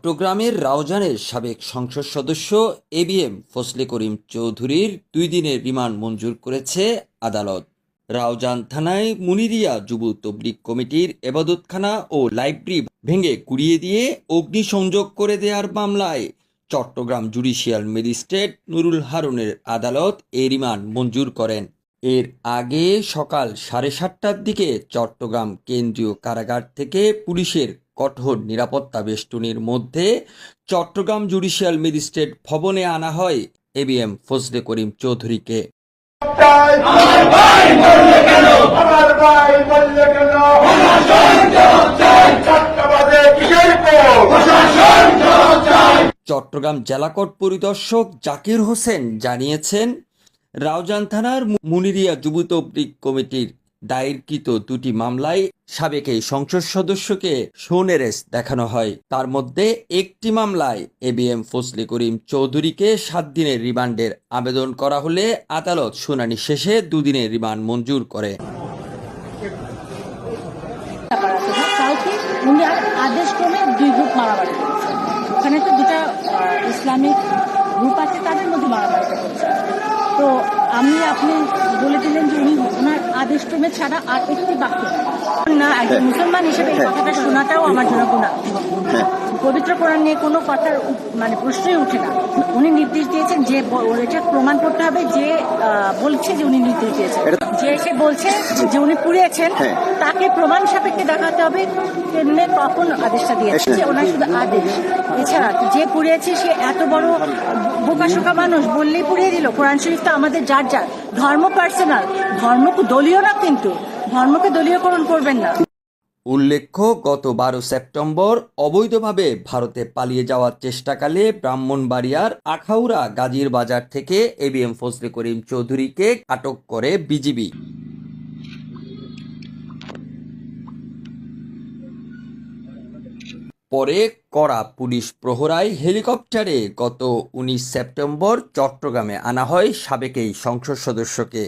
চট্টগ্রামের রাউজানের সাবেক সংসদ সদস্য এবিএম ফজলে করিম চৌধুরীর ২ দিনের রিমান্ড মঞ্জুর করেছে আদালত। রাউজান থানায় মুনিরিয়া যুব তবলিগ কমিটির এবাদতখানা ও লাইব্রেরি ভেঙে গুঁড়িয়ে দিয়ে অগ্নিসংযোগ করে দেওয়ার মামলায় চট্টগ্রাম জুডিশিয়াল ম্যাজিস্ট্রেট নুরুল হারুনের আদালত এই রিমান্ড মঞ্জুর করেন। এর আগে সকাল 7:30টার দিকে চট্টগ্রাম কেন্দ্রীয় কারাগার থেকে পুলিশের কঠোর নিরাপত্তা বেষ্টনীর মধ্যে চট্টগ্রাম জুডিশিয়াল ম্যাজিস্ট্রেট ভবনে আনা হয় এবিএম ফজলে করিম চৌধুরীকে। চট্টগ্রাম জেলা কোর্ট পরিদর্শক জাকির হোসেন জানিয়েছেন, রাউজান থানার মুনিরিয়া যুব তবলিগ কমিটির দায়েরকৃত ২টি মামলায় সাবেক এই সংসদ সদস্যকে সোনেরেস দেখানো হয়। তার মধ্যে একটি মামলায় এবিএম ফজলে করিম চৌধুরীকে ৭ দিনের রিমান্ডের আবেদন করা হলে আদালত শুনানি শেষে ২ দিনের রিমান্ড মঞ্জুর করে। আদেশক্রমে ২ গ্রুপ মারামারি করেছে। ওখানে তো 2টা ইসলামিক গ্রুপ আছে, তাদের মধ্যে মারামারিটা করেছে। তো আপনি বলে দিলেন যে উনি ওনার আদেশক্রমে ছাড়া আর একটি বাক্য না। একজন মুসলমান হিসেবে এই কথাটা শোনাটাও আমার জন্য গুনাহ। পবিত্র কোরআন নিয়ে কোনো কথার প্রশ্নই উঠে না। উনি নির্দেশ দিয়েছেন যে এটা প্রমাণ করতে হবে যে বলছে যে উনি নির্দেশ দিয়েছেন, যে এসে বলছে যে উনি পুড়িয়েছেন তাকে প্রমাণ সাপেক্ষে দেখাতে হবে তেমনি কখন আদেশটা দিয়েছে, যে ওনার শুধু আদেশ। এছাড়া যে পুড়িয়েছে সে এত বড় বোকাশোকা মানুষ বললেই পুড়িয়ে দিল। কোরআন শরীফ তো আমাদের যার যার ধর্ম পার্সোনাল, ধর্ম দলীয় না, কিন্তু ধর্মকে দলীয়করণ করবেন না। উল্লেখ্য, গত ১২ সেপ্টেম্বর অবৈধভাবে ভারতে পালিয়ে যাওয়ার চেষ্টাকালে ব্রাহ্মণবাড়িয়ার আখাউড়া গাজীর বাজার থেকে এবিএম ফজলে করিম চৌধুরীকে আটক করে বিজিবি। পরে কড়া পুলিশ প্রহরায় হেলিকপ্টারে গত ১৯ সেপ্টেম্বর চট্টগ্রামে আনা হয় সাবেক এই সংসদ সদস্যকে।